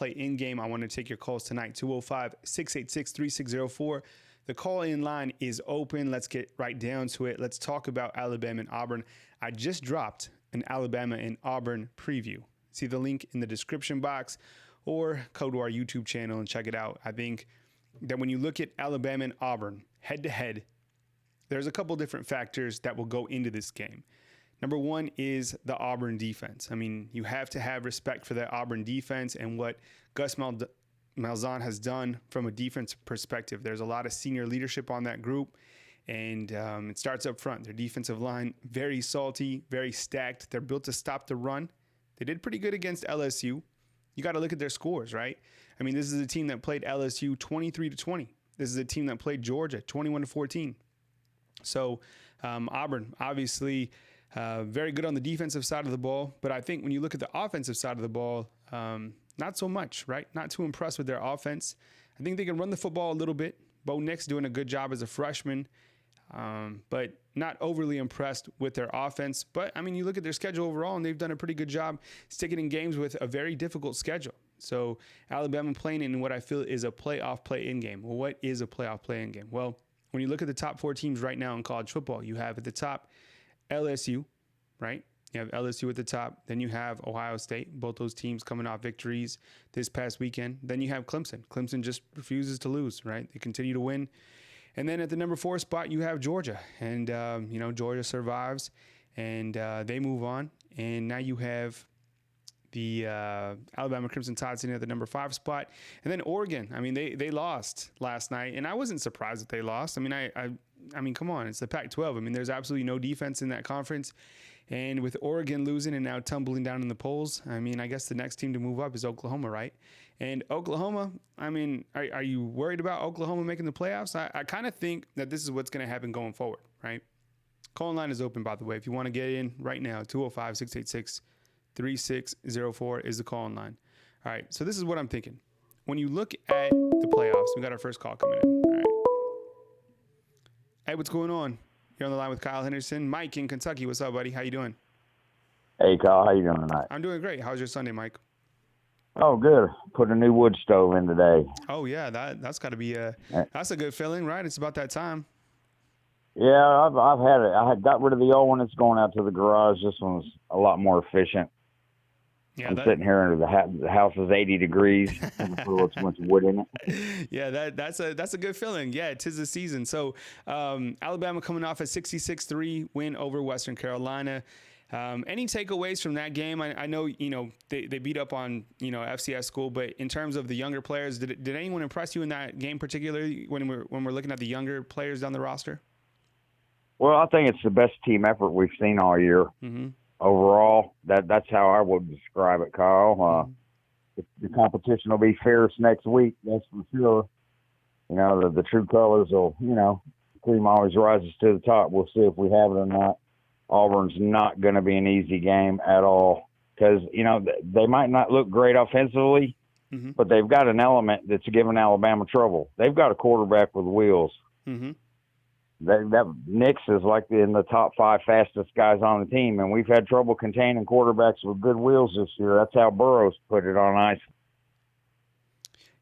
play in game. I want to take your calls tonight. 205-686-3604. The call-in line is open. Let's get right down to it. Let's talk about Alabama and Auburn. I just dropped an Alabama and Auburn preview. See the link in the description box or go to our YouTube channel and check it out. I think that when you look at Alabama and Auburn head-to-head, there's a couple different factors that will go into this game. Number one is the Auburn defense. I mean, you have to have respect for that Auburn defense and what Gus Malzahn has done from a defense perspective. There's a lot of senior leadership on that group, and it starts up front. Their defensive line, very salty, very stacked. They're built to stop the run. They did pretty good against LSU. You got to look at their scores, right? I mean, this is a team that played LSU 23-20. This is a team that played Georgia 21-14. So Auburn, obviously, very good on the defensive side of the ball. But I think when you look at the offensive side of the ball, not so much, right? Not too impressed with their offense. I think they can run the football a little bit. Bo Nix doing a good job as a freshman, but not overly impressed with their offense. But, I mean, you look at their schedule overall, and they've done a pretty good job sticking in games with a very difficult schedule. So Alabama playing in what I feel is a playoff play-in game. Well, what is a playoff play-in game? Well, when you look at the top four teams right now in college football, you have at the top LSU, right? You have LSU at the top. Then you have Ohio State, both those teams coming off victories this past weekend. Then you have Clemson. Clemson just refuses to lose, right? They continue to win. And then at the number 4 spot, you have Georgia. And, Georgia survives, and they move on. And now you have the Alabama Crimson Tide sitting at the number 5 spot. And then Oregon. I mean, they lost last night, and I wasn't surprised that they lost. I mean, I mean, come on, it's the Pac-12. I mean, there's absolutely no defense in that conference. And with Oregon losing and now tumbling down in the polls, I mean, I guess the next team to move up is Oklahoma, right? And Oklahoma, I mean, are you worried about Oklahoma making the playoffs? I kind of think that this is what's going to happen going forward, right? Call line is open, by the way. If you want to get in right now, 205-686-3604 is the call line. All right, so this is what I'm thinking. When you look at the playoffs, we got our first call coming in. All right. Hey, what's going on? You're on the line with Kyle Henderson. Mike in Kentucky. What's up, buddy? How you doing? Hey, Kyle. How you doing tonight? I'm doing great. How's your Sunday, Mike? Oh, good. Put a new wood stove in today. Oh, yeah. That's got to be that's a good feeling, right? It's about that time. Yeah, I've had it. I had got rid of the old one. It's going out to the garage. This one's a lot more efficient. Yeah, I'm sitting here under the house is 80 degrees. Put a little too much wood in it. Yeah, that's a good feeling. Yeah, 'tis the season. So Alabama coming off a 66-3 win over Western Carolina. Any takeaways from that game? I know they beat up on FCS school, but in terms of the younger players, did anyone impress you in that game, particularly when we're looking at the younger players down the roster? Well, I think it's the best team effort we've seen all year. Mm-hmm. Overall, that's how I would describe it, Kyle. The competition will be fierce next week, that's for sure. The true colors will, cream always rises to the top. We'll see if we have it or not. Auburn's not going to be an easy game at all because, they might not look great offensively, mm-hmm. but they've got an element that's giving Alabama trouble. They've got a quarterback with wheels. Mm-hmm. That Nix is like in the top 5 fastest guys on the team, and we've had trouble containing quarterbacks with good wheels this year. That's how Burrow's put it on ice.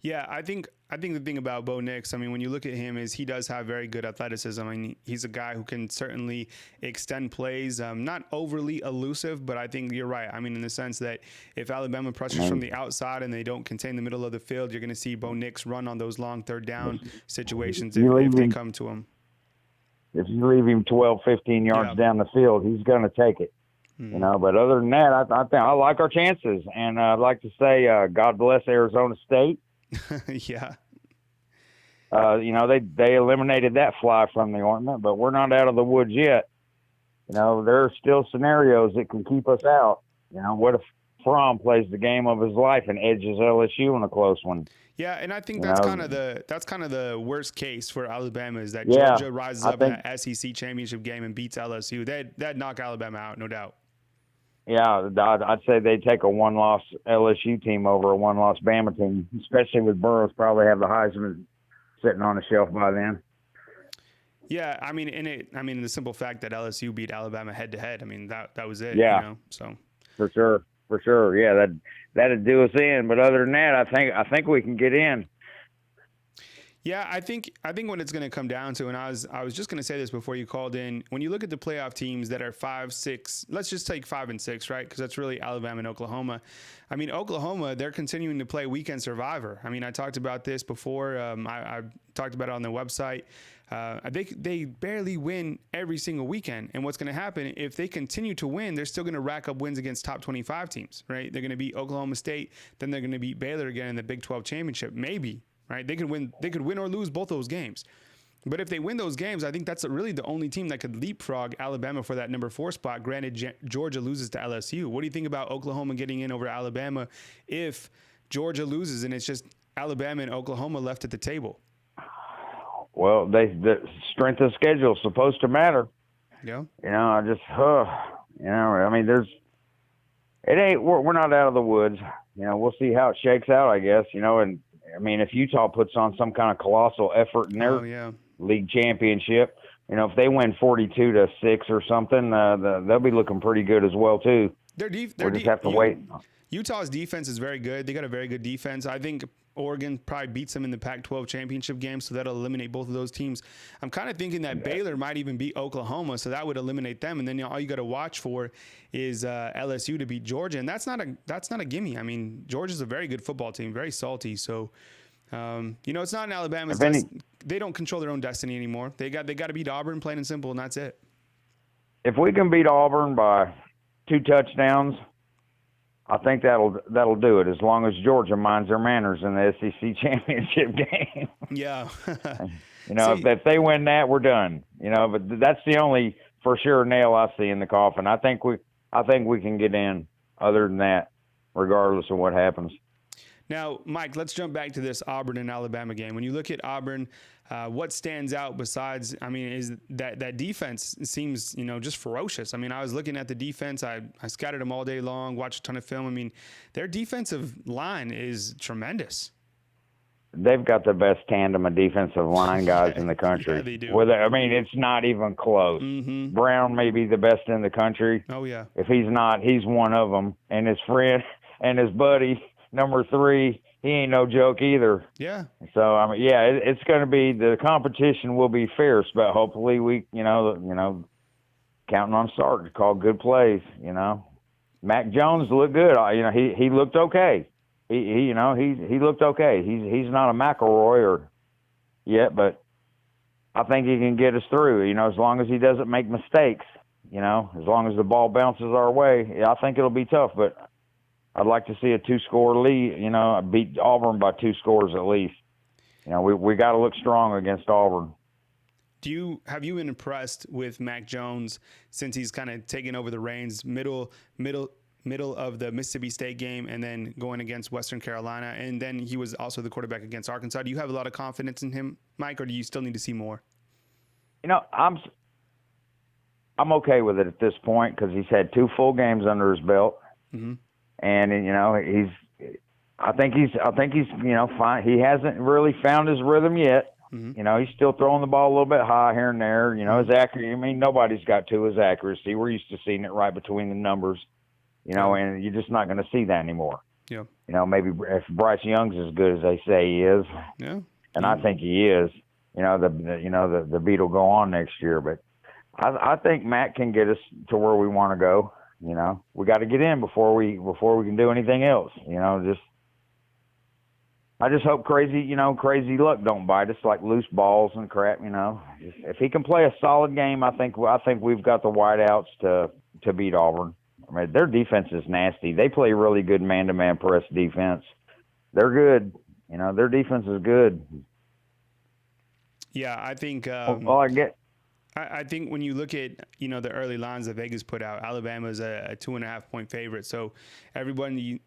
Yeah, I think the thing about Bo Nix, I mean, when you look at him, is he does have very good athleticism. I mean, he's a guy who can certainly extend plays, not overly elusive, but I think you're right. I mean, in the sense that if Alabama pressures from the outside and they don't contain the middle of the field, you're going to see Bo Nix run on those long third down situations if they come to him. If you leave him 12, 15 yards down the field, he's going to take it. Mm-hmm. But other than that, I think I like our chances. And I'd like to say God bless Arizona State. Yeah. They eliminated that fly from the ointment, but we're not out of the woods yet. There are still scenarios that can keep us out. What if Fromm plays the game of his life and edges LSU in a close one? Yeah, and I think that's kind of the worst case for Alabama is that Georgia rises up in that SEC championship game and beats LSU. That'd knock Alabama out, no doubt. Yeah, I'd say they'd take a one-loss LSU team over a one-loss Bama team, especially with Burrows probably have the Heisman sitting on the shelf by then. Yeah, I mean, the simple fact that LSU beat Alabama head-to-head, I mean, that was it. Yeah, so for sure. for sure. Yeah, that'd do us in. But other than that, I think we can get in. Yeah, I think what it's going to come down to, and I was just going to say this before you called in. When you look at the playoff teams that are 5, 6, let's just take 5 and 6, right? Because that's really Alabama and Oklahoma. I mean, Oklahoma, they're continuing to play weekend survivor. I mean, I talked about this before. I talked about it on the website. They barely win every single weekend. And what's going to happen if they continue to win? They're still going to rack up wins against top 25 teams, right? They're going to beat Oklahoma State, then they're going to beat Baylor again in the Big 12 championship, maybe. Right? They could win or lose both those games. But if they win those games, I think that's really the only team that could leapfrog Alabama for that number 4 spot. Granted, Georgia loses to LSU. What do you think about Oklahoma getting in over Alabama if Georgia loses and it's just Alabama and Oklahoma left at the table? Well, the strength of schedule is supposed to matter. Yeah. I mean, we're not out of the woods. We'll see how it shakes out, I guess, and I mean, if Utah puts on some kind of colossal effort in their league championship, if they win 42-6 or something, they'll be looking pretty good as well too. We'll just have to wait. Utah's defense is very good. They got a very good defense. I think Oregon probably beats them in the Pac-12 championship game, so that'll eliminate both of those teams. I'm kind of thinking that Baylor might even beat Oklahoma, so that would eliminate them. And then all you got to watch for is LSU to beat Georgia, and that's not a gimme. I mean, Georgia's a very good football team, very salty. So, it's not in Alabama's. They don't control their own destiny anymore. They got to beat Auburn, plain and simple, and that's it. If we can beat Auburn by 2 touchdowns, I think that'll do it, as long as Georgia minds their manners in the SEC championship game. Yeah. If they win that, we're done. But that's the only for sure nail I see in the coffin. I think we can get in. Other than that, regardless of what happens. Now, Mike, let's jump back to this Auburn and Alabama game. When you look at Auburn, what stands out besides, is that defense seems, just ferocious. I mean, I was looking at the defense. I scouted them all day long, watched a ton of film. I mean, their defensive line is tremendous. They've got the best tandem of defensive line guys in the country. Yeah, they do. It's not even close. Mm-hmm. Brown may be the best in the country. Oh, yeah. If he's not, he's one of them. And his friend and his buddy, number 3, he ain't no joke either. Yeah. So it's going to be, the competition will be fierce, but hopefully we, counting on Sark to call good plays. Mac Jones looked good. He looked okay. He looked okay. He's not a McElroy yet, but I think he can get us through. As long as he doesn't make mistakes. As long as the ball bounces our way, I think it'll be tough, but I'd like to see a 2-score lead, beat Auburn by 2 scores at least. We got to look strong against Auburn. Have you been impressed with Mac Jones since he's kind of taken over the reins, middle of the Mississippi State game, and then going against Western Carolina, and then he was also the quarterback against Arkansas? Do you have a lot of confidence in him, Mike, or do you still need to see more? I'm okay with it at this point because he's had 2 full games under his belt. Mm-hmm. And I think he's fine. He hasn't really found his rhythm yet. Mm-hmm. He's still throwing the ball a little bit high here and there. His accuracy. Nobody's got to his accuracy. We're used to seeing it right between the numbers. And you're just not going to see that anymore. Yeah. Maybe if Bryce Young's as good as they say he is. Yeah. And I think he is. The beat will go on next year, but I think Matt can get us to where we want to go. We got to get in before we can do anything else. I just hope crazy luck don't bite us, like loose balls and crap. If he can play a solid game, I think we've got the wideouts to beat Auburn. Their defense is nasty. They play really good man-to-man press defense. They're good. Their defense is good. Yeah, I think. I think when you look at, the early lines that Vegas put out, Alabama is a 2.5-point favorite. So everyone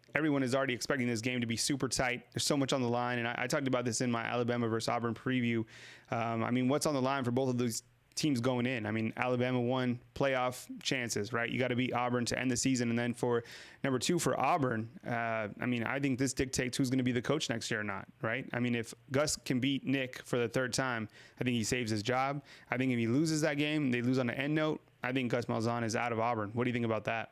is already expecting this game to be super tight. There's so much on the line. And I talked about this in my Alabama versus Auburn preview. What's on the line for both of these teams going in? Alabama won playoff chances, right? You got to beat Auburn to end the season. And then for number 2 for Auburn, I think this dictates who's going to be the coach next year or not, right? If Gus can beat Nick for the 3rd time, I think he saves his job. I think if he loses that game, they lose on an end note, I think Gus Malzahn is out of Auburn. What do you think about that?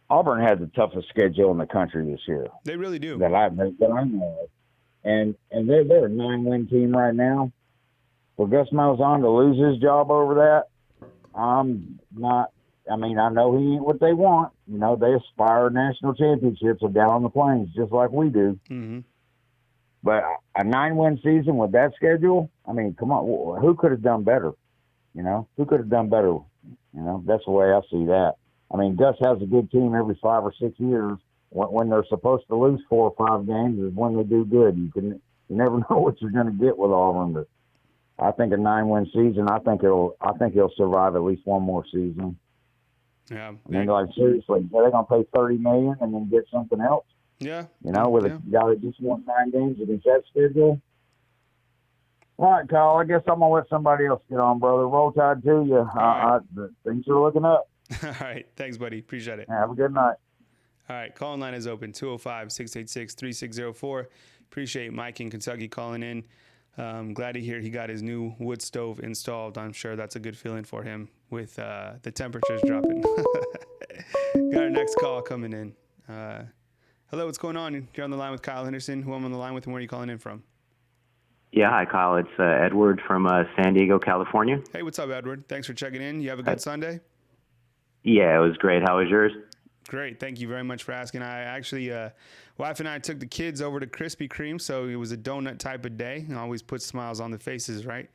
Auburn has the toughest schedule in the country this year. They really do. That I know of. And they're a 9-win team right now. For Gus Malzahn to lose his job over that, I'm not. I mean, I know he ain't what they want. You know, they aspire to national championships down on the plains just like we do. Mm-hmm. But a 9-win season with that schedule, I mean, come on, who could have done better? You know, who could have done better? You know, that's the way I see that. I mean, Gus has a good team every 5 or 6 years. When they're supposed to lose 4 or 5 games is when they do good. You never know what you're going to get with Auburn. But I think a 9-win season. I think he'll survive at least one more season. Yeah. I mean, like seriously, they're going to pay $30 million and then get something else. Yeah. You know, with a guy that just won 9 games against that schedule. All right, Kyle. I guess I'm gonna let somebody else get on, brother. Roll Tide to you. Right. Things are looking up. All right. Thanks, buddy. Appreciate it. Have a good night. All right. Call line is open, 205-686-3604. Appreciate Mike in Kentucky calling in. Glad to hear he got his new wood stove installed. I'm sure that's a good feeling for him with the temperatures dropping. Got our next call coming in. Hello, what's going on? You're on the line with Kyle Henderson. Who I'm on the line with and where are you calling in from? Yeah, hi, Kyle. It's Edward from San Diego, California. Hey, what's up, Edward? Thanks for checking in. You have a good Sunday? Yeah, it was great. How was yours? Great. Thank you very much for asking. I actually, wife and I took the kids over to Krispy Kreme, so it was a donut type of day. It always puts smiles on the faces, right?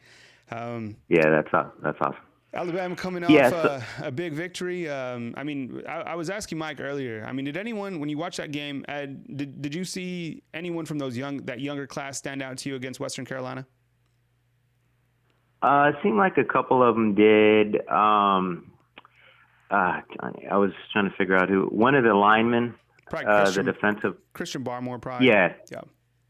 Yeah, that's awesome. Alabama coming off a big victory. I mean, I was asking Mike earlier. I mean, did anyone, when you watched that game, did you see anyone from that younger class stand out to you against Western Carolina? It seemed like a couple of them did. I was trying to figure out who. One of the linemen, the defensive. Christian Barmore, probably. Yeah.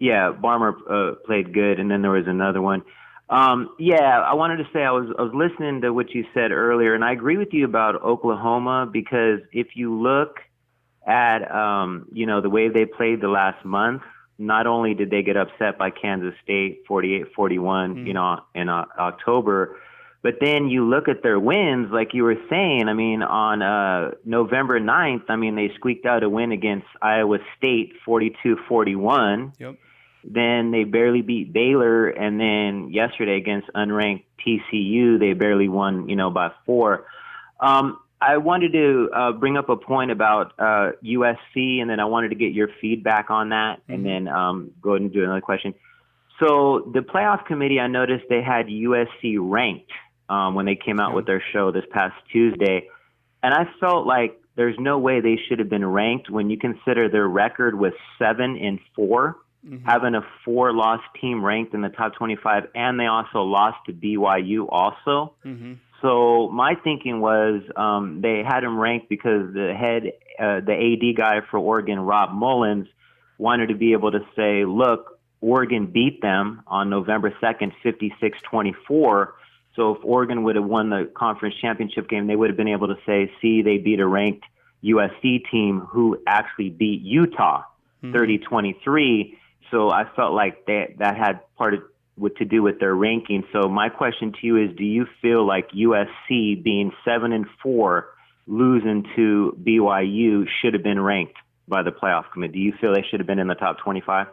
Barmore played good, and then there was another one. I wanted to say I was listening to what you said earlier, and I agree with you about Oklahoma because if you look at the way they played the last month, not only did they get upset by Kansas State 48-41, in October, but then you look at their wins, like you were saying. I mean, on November 9th, I mean, they squeaked out a win against Iowa State 42-41. Yep. Then they barely beat Baylor, and then yesterday against unranked TCU, they barely won, by 4. I wanted to bring up a point about USC, and then I wanted to get your feedback on that, and then go ahead and do another question. So the playoff committee, I noticed they had USC ranked when they came out with their show this past Tuesday, and I felt like there's no way they should have been ranked when you consider their record was 7-4. Having a 4-loss team ranked in the top 25, and they also lost to BYU also. So my thinking was they had him ranked because the AD guy for Oregon, Rob Mullins, wanted to be able to say, look, Oregon beat them on November 2nd, 56-24. So if Oregon would have won the conference championship game, they would have been able to say, see, they beat a ranked USC team who actually beat Utah 30-23. So I felt like that had to do with their ranking. So my question to you is, do you feel like USC being 7-4, losing to BYU, should have been ranked by the playoff committee? Do you feel they should have been in the top 25?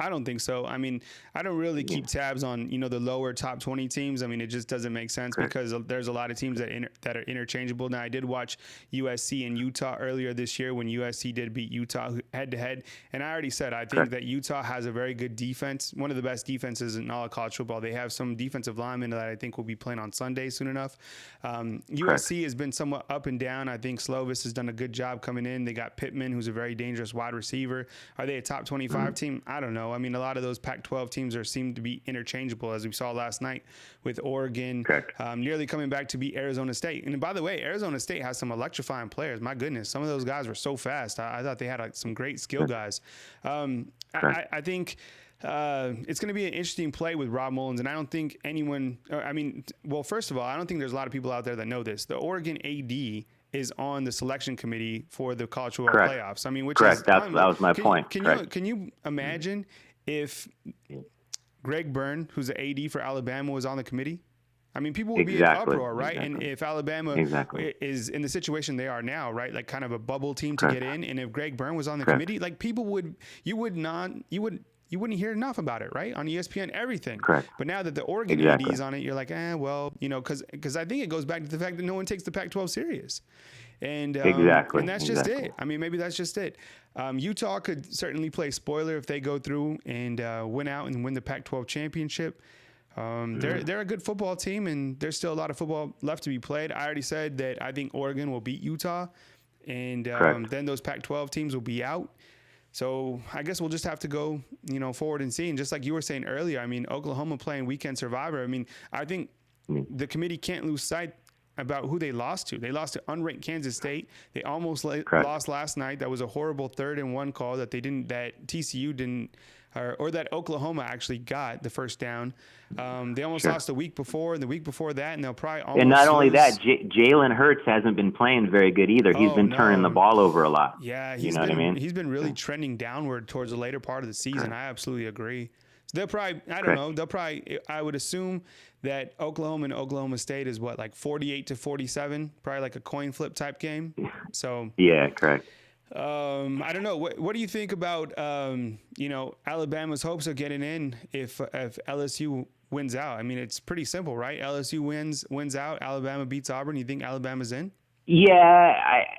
I don't think so. I mean, I don't really keep tabs on, the lower top 20 teams. I mean, it just doesn't make sense because there's a lot of teams that are interchangeable. Now, I did watch USC and Utah earlier this year when USC did beat Utah head-to-head. And I already said I think that Utah has a very good defense, one of the best defenses in all of college football. They have some defensive linemen that I think will be playing on Sunday soon enough. USC has been somewhat up and down. I think Slovis has done a good job coming in. They got Pittman, who's a very dangerous wide receiver. Are they a top 25 team? I don't know. I mean, a lot of those Pac-12 teams seem to be interchangeable, as we saw last night with Oregon nearly coming back to beat Arizona State. And by the way, Arizona State has some electrifying players. My goodness, some of those guys were so fast. I thought they had some great skill guys. I think it's going to be an interesting play with Rob Mullins, and I don't think first of all, I don't think there's a lot of people out there that know this. The Oregon AD is on the selection committee for the college football playoffs. I mean, that was my point. Can you imagine if Greg Byrne, who's the AD for Alabama, was on the committee? I mean, people would be in uproar, right? And if Alabama is in the situation they are now, right, like kind of a bubble team to get in, and if Greg Byrne was on the committee, like you wouldn't hear enough about it, right? On ESPN, everything. But now that the Oregon AD is on it, you're like, well, because I think it goes back to the fact that no one takes the Pac-12 serious. And that's just it. I mean, maybe that's just it. Utah could certainly play spoiler if they go through and win out and win the Pac-12 championship. They're a good football team, and there's still a lot of football left to be played. I already said that I think Oregon will beat Utah, and then those Pac-12 teams will be out. So I guess we'll just have to go, forward and see. And just like you were saying earlier, I mean, Oklahoma playing weekend survivor. I mean, I think the committee can't lose sight about who they lost to. They lost to unranked Kansas State. They almost lost last night. That was a horrible 3rd-and-1 call that TCU didn't, or that Oklahoma actually got the first down. They almost lost the week before, and the week before that, and they'll probably almost And not only lose. that, Jalen Hurts hasn't been playing very good either. He's been turning the ball over a lot. Yeah, you know what I mean? He's been really trending downward towards the later part of the season. I absolutely agree. So they'll probably, I don't know, they'll probably, I would assume that Oklahoma and Oklahoma State is like 48-47, probably like a coin flip type game. So yeah, correct. I don't know. What do you think about Alabama's hopes of getting in if LSU wins out? I mean, it's pretty simple, right? LSU wins out. Alabama beats Auburn. You think Alabama's in? Yeah,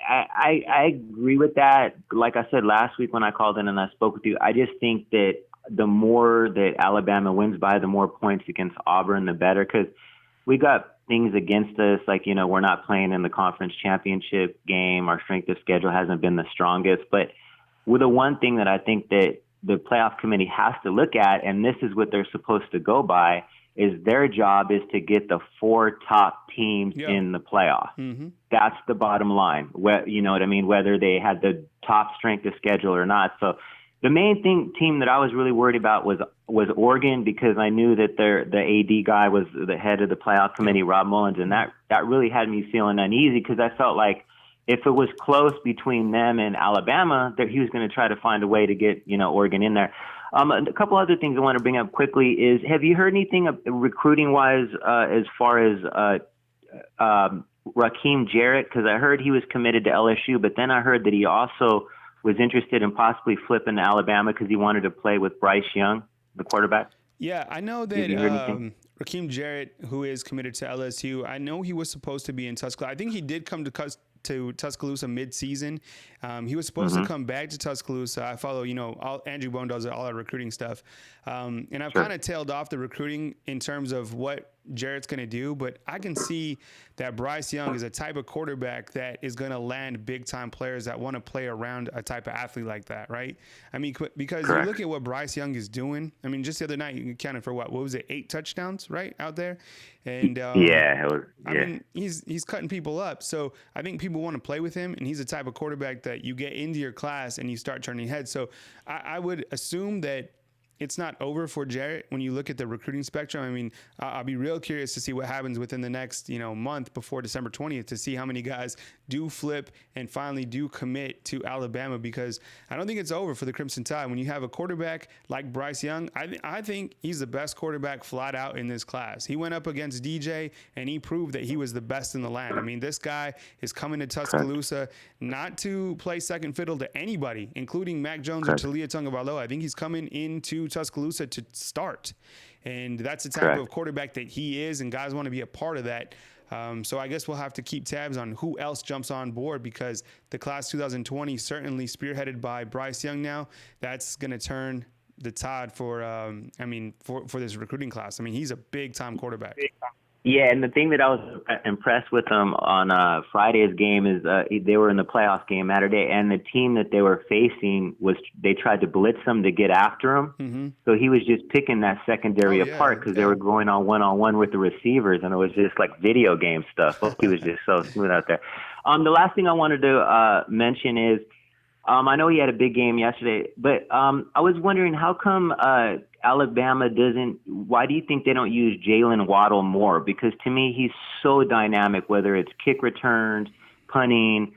I agree with that. Like I said last week when I called in and I spoke with you, I just think that the more that Alabama wins by, the more points against Auburn, the better. Because we got things against us, like, we're not playing in the conference championship game. Our strength of schedule hasn't been the strongest. But with the one thing that I think that the playoff committee has to look at, and this is what they're supposed to go by, is their job is to get the 4 top teams in the playoff. Mm-hmm. That's the bottom line. You know what I mean? Whether they had the top strength of schedule or not. So the main team that I was really worried about was Oregon, because I knew that the AD guy was the head of the playoff committee, Rob Mullins, and that really had me feeling uneasy, because I felt like if it was close between them and Alabama, that he was going to try to find a way to get Oregon in there. A couple other things I want to bring up quickly is, have you heard anything recruiting-wise as far as Raheem Jarrett? Because I heard he was committed to LSU, but then I heard that he also was interested in possibly flipping to Alabama because he wanted to play with Bryce Young, the quarterback. Yeah, I know that Raheem Jarrett, who is committed to LSU, I know he was supposed to be in Tuscaloosa. I think he did come to Tuscaloosa mid-season. He was supposed to come back to Tuscaloosa. I follow, Andrew Bone does all our recruiting stuff. And I've kind of tailed off the recruiting in terms of what Jarrett's going to do, but I can see that Bryce Young is a type of quarterback that is going to land big-time players that want to play around a type of athlete like that, right? I mean, because you look at what Bryce Young is doing. I mean, just the other night, you counted for what was it, 8 touchdowns, right, out there? And I mean, he's cutting people up. So I think people want to play with him, and he's the type of quarterback that you get into your class and you start turning heads. So I would assume that it's not over for Jarrett when you look at the recruiting spectrum. I mean, I'll be real curious to see what happens within the next, month before December 20th to see how many guys do flip and finally do commit to Alabama, because I don't think it's over for the Crimson Tide. When you have a quarterback like Bryce Young, I think he's the best quarterback flat out in this class. He went up against DJ and he proved that he was the best in the land. I mean, this guy is coming to Tuscaloosa not to play second fiddle to anybody, including Mac Jones or Talia Tagovailoa. I think he's coming into Tuscaloosa to start, and that's the type of quarterback that he is, and guys want to be a part of that. So I guess we'll have to keep tabs on who else jumps on board, because the class 2020 certainly spearheaded by Bryce Young now, that's going to turn the tide for this recruiting class. I mean, he's a big time quarterback. Yeah, and the thing that I was impressed with them on Friday's game is they were in the playoff game Saturday, and the team that they were facing they tried to blitz him to get after him. Mm-hmm. So he was just picking that secondary apart because they were going on one-on-one with the receivers, and it was just like video game stuff. He was just so smooth out there. The last thing I wanted to mention is, I know he had a big game yesterday, but I was wondering how come Alabama why do you think they don't use Jalen Waddle more? Because to me, he's so dynamic, whether it's kick returns, punting,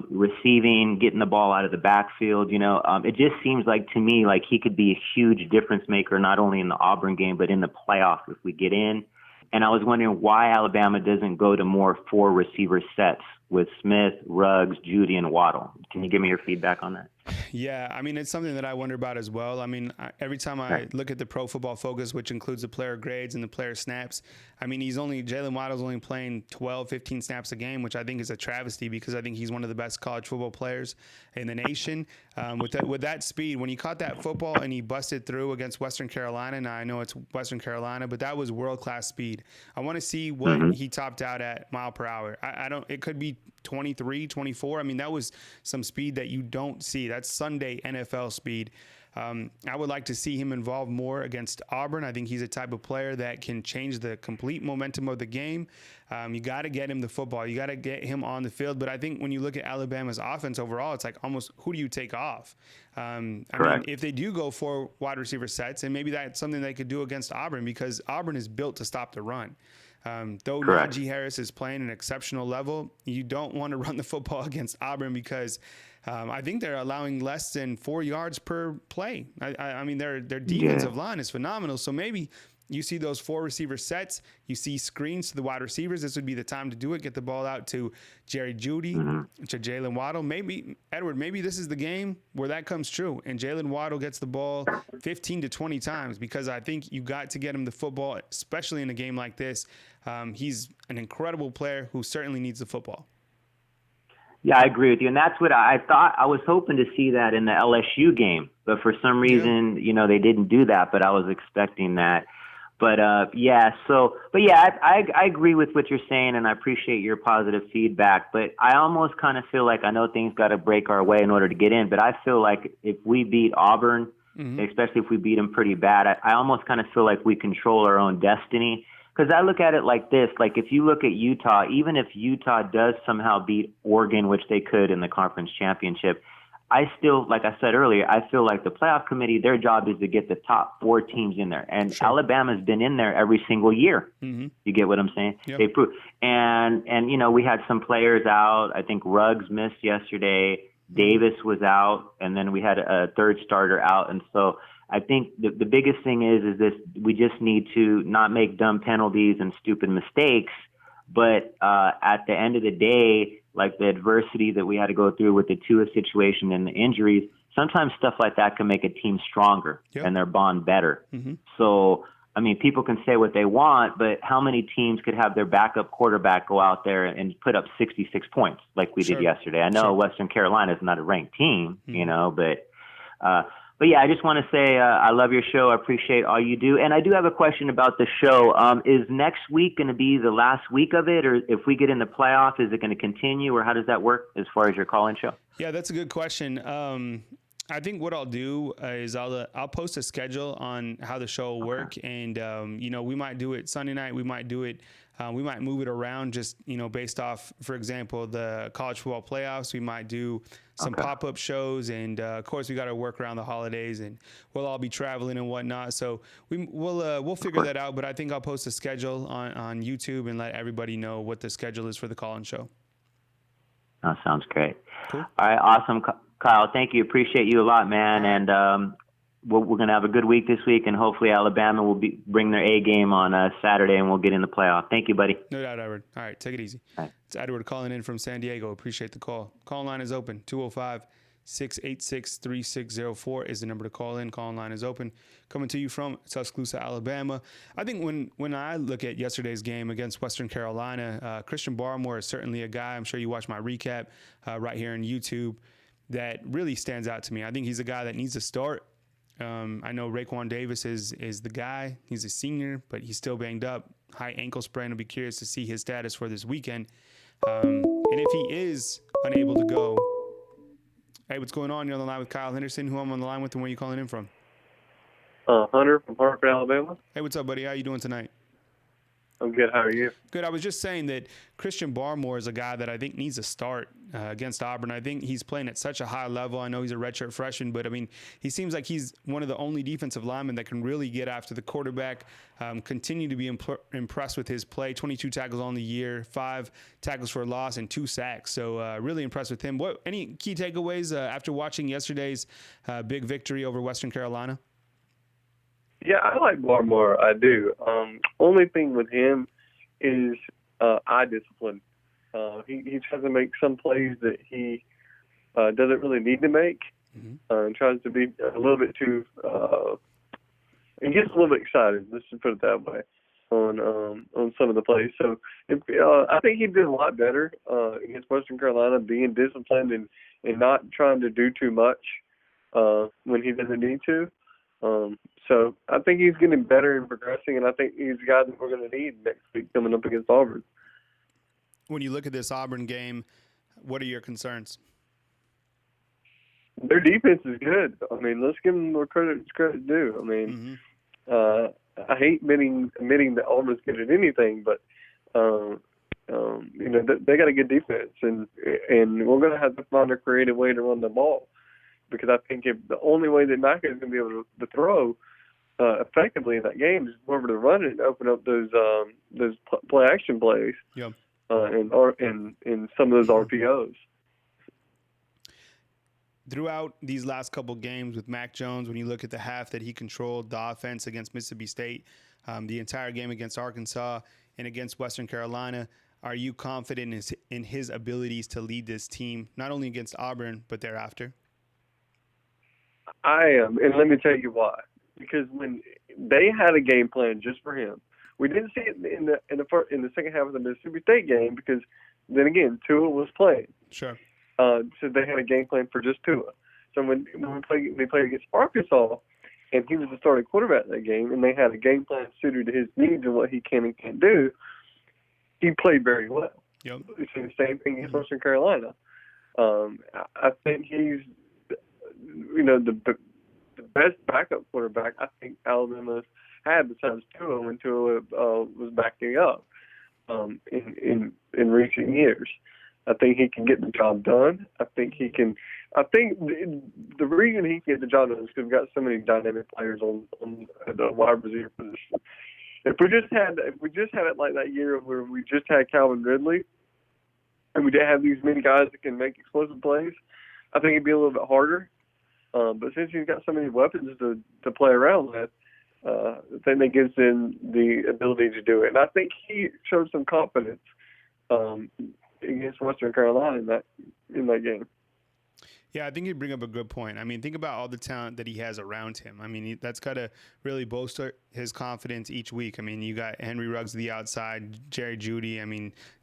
receiving, getting the ball out of the backfield. It just seems like to me like he could be a huge difference maker, not only in the Auburn game, but in the playoffs if we get in. And I was wondering why Alabama doesn't go to more 4 receiver sets with Smith, Ruggs, Judy, and Waddle. Can you give me your feedback on that? Yeah, I mean, it's something that I wonder about as well. I mean, every time I look at the Pro Football Focus, which includes the player grades and the player snaps, I mean, Jalen Waddle's only playing 12, 15 snaps a game, which I think is a travesty because I think he's one of the best college football players in the nation. With that speed, when he caught that football and he busted through against Western Carolina, now I know it's Western Carolina, but that was world-class speed. I want to see what he topped out at mile per hour. It could be 23, 24. I mean, that was some speed that you don't see. That's Sunday NFL speed. I would like to see him involved more against Auburn. I think he's a type of player that can change the complete momentum of the game. You got to get him the football. You got to get him on the field. But I think when you look at Alabama's offense overall, it's like almost who do you take off? I mean, if they do go for wide receiver sets, and maybe that's something they could do against Auburn because Auburn is built to stop the run. Though Najee Harris is playing an exceptional level, you don't want to run the football against Auburn because I think they're allowing less than 4 yards per play. I mean, their defensive line is phenomenal. So maybe you see those 4 receiver sets, you see screens to the wide receivers. This would be the time to do it. Get the ball out to Jerry Jeudy, to Jalen Waddle. Maybe, Edward, this is the game where that comes true. And Jalen Waddle gets the ball 15 to 20 times because I think you got to get him the football, especially in a game like this. He's an incredible player who certainly needs the football. Yeah, I agree with you. And that's what I thought. I was hoping to see that in the LSU game. But for some reason, they didn't do that. But I was expecting that. But, I agree with what you're saying, and I appreciate your positive feedback. But I almost kind of feel like I know things got to break our way in order to get in. But I feel like if we beat Auburn, especially if we beat them pretty bad, I almost kind of feel like we control our own destiny. Because I look at it like this, like if you look at Utah, even if Utah does somehow beat Oregon, which they could in the conference championship, I still, like I said earlier, I feel like the playoff committee, their job is to get the top 4 teams in there. And Alabama's been in there every single year. You get what I'm saying? Yep. They prove. And we had some players out. I think Ruggs missed yesterday. Davis was out. And then we had a third starter out. And so I think the biggest thing is this: we just need to not make dumb penalties and stupid mistakes. But at the end of the day, like the adversity that we had to go through with the Tua situation and the injuries, sometimes stuff like that can make a team stronger and their bond better. So, I mean, people can say what they want, but how many teams could have their backup quarterback go out there and put up 66 points like we did yesterday? I know Western Carolina is not a ranked team, but yeah, I just want to say I love your show. I appreciate all you do. And I do have a question about the show. Is next week going to be the last week of it? Or if we get in the playoff, is it going to continue? Or how does that work as far as your call-in show? Yeah, that's a good question. I think what I'll do is I'll post a schedule on how the show will work. And, we might do it Sunday night. We might do it. We might move it around just, based off, for example, the college football playoffs. We might do some pop-up shows. And, of course, we got to work around the holidays and we'll all be traveling and whatnot. So we'll figure that out. But I think I'll post a schedule on YouTube and let everybody know what the schedule is for the call-in show. That sounds great. Cool. All right. Awesome. Kyle, thank you. Appreciate you a lot, man. And we're going to have a good week this week, and hopefully Alabama will bring their A game on Saturday, and we'll get in the playoff. Thank you, buddy. No doubt, Edward. All right, take it easy. Right. It's Edward calling in from San Diego. Appreciate the call. Call line is open. 205-686-3604 is the number to call in. Call line is open. Coming to you from Tuscaloosa, Alabama. I think when I look at yesterday's game against Western Carolina, Christian Barmore is certainly a guy. I'm sure you watched my recap right here on YouTube. That really stands out to me. I think he's a guy that needs to start. I know Raekwon Davis is the guy. He's a senior, but he's still banged up. High ankle sprain. I'll be curious to see his status for this weekend. And if he is unable to go, hey, what's going on? You're on the line with Kyle Henderson, who I'm on the line with, and where are you calling in from? Hunter from Hartford, Alabama. Hey, what's up, buddy? How you doing tonight? I'm good. How are you? Good. I was just saying that Christian Barmore is a guy that I think needs to start against Auburn. I think he's playing at such a high level. I know he's a redshirt freshman, but, I mean, he seems like he's one of the only defensive linemen that can really get after the quarterback, continue to be impressed with his play. 22 tackles on the year, 5 tackles for a loss, and 2 sacks. So really impressed with him. Any key takeaways after watching yesterday's big victory over Western Carolina? Yeah, I like Barmore. I do. Only thing with him is eye discipline. He tries to make some plays that he doesn't really need to make, and tries to be a little bit too. He gets a little bit excited. Let's just put it that way on some of the plays. So I think he did a lot better against Western Carolina, being disciplined and not trying to do too much when he doesn't need to. So I think he's getting better and progressing, and I think he's a guy that we're going to need next week coming up against Auburn. When you look at this Auburn game, what are your concerns? Their defense is good. I mean, let's give them more credit due. I mean, I hate admitting that Auburn's good at anything, but they got a good defense, and we're going to have to find a creative way to run the ball, because I think if the only way that Micah is going to be able to throw effectively in that game is over to run it and open up those play action plays, and some of those RPOs. Throughout these last couple games with Mac Jones, when you look at the half that he controlled the offense against Mississippi State, the entire game against Arkansas and against Western Carolina, are you confident in his abilities to lead this team, not only against Auburn, but thereafter? I am, and let me tell you why. Because when they had a game plan just for him, we didn't see it in the second half of the Mississippi State game, because then again, Tua was playing. Sure. So they had a game plan for just Tua. So when we played against Arkansas, and he was the starting quarterback in that game, and they had a game plan suited to his needs and what he can and can't do, he played very well. Yep. It's the same thing against Western Carolina. I think he's, the best backup quarterback I think Alabama's had besides Tua when Tua was backing up in recent years. I think he can get the job done. I think the reason he can get the job done is because we've got so many dynamic players on the wide receiver position. If we just had it like that year where we just had Calvin Ridley, and we didn't have these many guys that can make explosive plays, I think it'd be a little bit harder. But since he's got so many weapons to play around with, I think that gives him the ability to do it. And I think he showed some confidence against Western Carolina in that game. Yeah, I think you bring up a good point. I mean, think about all the talent that he has around him. I mean, that's got to really bolster his confidence each week. I mean, you got Henry Ruggs to the outside, Jerry Jeudy,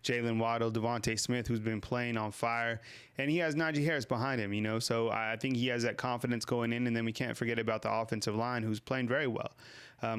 Jalen Waddle, Devontae Smith, who's been playing on fire, and he has Najee Harris behind him, so I think he has that confidence going in, and then we can't forget about the offensive line, who's playing very well.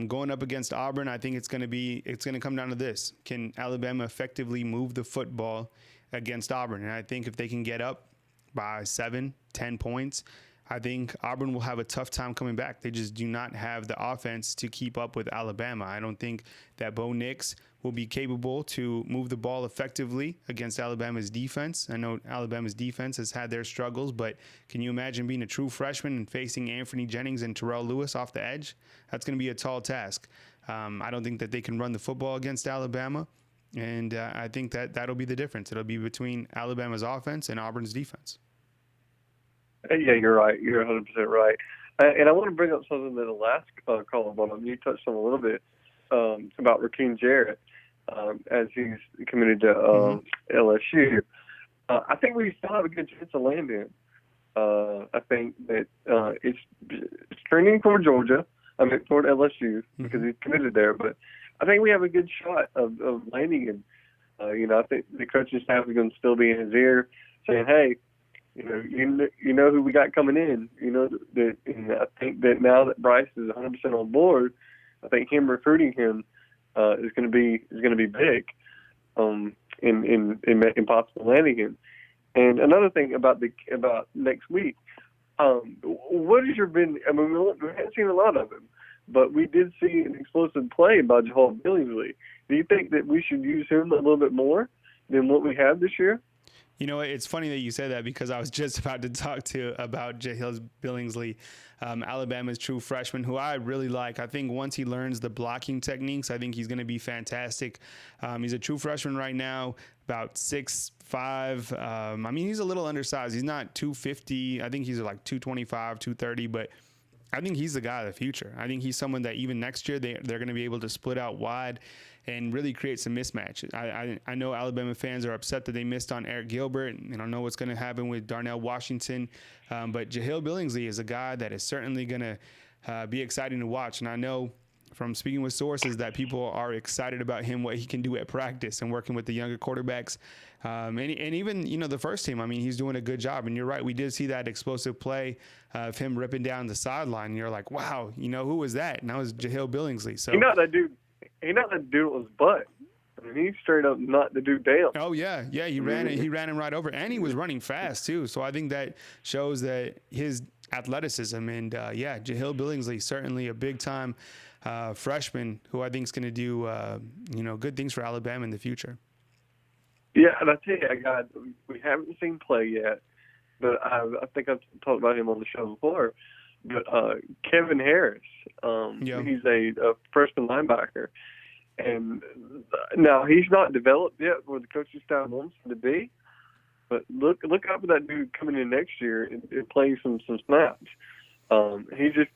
Going up against Auburn, I think it's going to come down to this. Can Alabama effectively move the football against Auburn? And I think if they can get up by 7-10 points, I think Auburn will have a tough time coming back. They just do not have the offense to keep up with Alabama. I don't think that Bo Nix will be capable to move the ball effectively against Alabama's defense. I know Alabama's defense has had their struggles, but can you imagine being a true freshman and facing Anthony Jennings and Terrell Lewis off the edge? That's going to be a tall task. I don't think that they can run the football against Alabama, and I think that'll be the difference. It'll be between Alabama's offense and Auburn's defense. Yeah, you're right. You're 100% right. And I want to bring up something that the last call about you touched on a little bit about Rakeem Jarrett as he's committed to LSU. I think we still have a good chance to land him. I think that it's trending toward Georgia. Toward LSU because he's committed there. But I think we have a good shot of landing him. I think the coaching staff is going to still be in his ear saying, hey, you know who we got coming in. And I think that now that Bryce is 100% on board, I think him recruiting him is going to be big in possible landing him. And another thing about next week, what has your been? We haven't seen a lot of him, but we did see an explosive play by Jahal Billingsley. Do you think that we should use him a little bit more than what we have this year? It's funny that you say that because I was just about to talk about Jahal Billingsley, Alabama's true freshman, who I really like. I think once he learns the blocking techniques, I think he's going to be fantastic. He's a true freshman right now, about 6'5". He's a little undersized. He's not 250. I think he's like 225, 230, but I think he's the guy of the future. I think he's someone that even next year they're going to be able to split out wide and really create some mismatches. I know Alabama fans are upset that they missed on Eric Gilbert, and I don't know what's going to happen with Darnell Washington, but Jahlil Billingsley is a guy that is certainly going to be exciting to watch. And I know from speaking with sources that people are excited about him, what he can do at practice and working with the younger quarterbacks. And even, the first team, I mean, he's doing a good job. And you're right, we did see that explosive play of him ripping down the sideline. And you're like, wow, who was that? And that was Jahlil Billingsley. So that dude. He knocked that dude on his butt. I mean, he straight up knocked the dude down. Oh yeah, he ran it. He ran him right over, and he was running fast too. So I think that shows that his athleticism. And Jahlil Billingsley, certainly a big time freshman who I think is going to do good things for Alabama in the future. Yeah, and I tell you, we haven't seen play yet, but I think I've talked about him on the show before. But Kevin Harris, he's a freshman linebacker, and now he's not developed yet where the coaching staff wants him to be. But look out for that dude coming in next year and playing some snaps. He just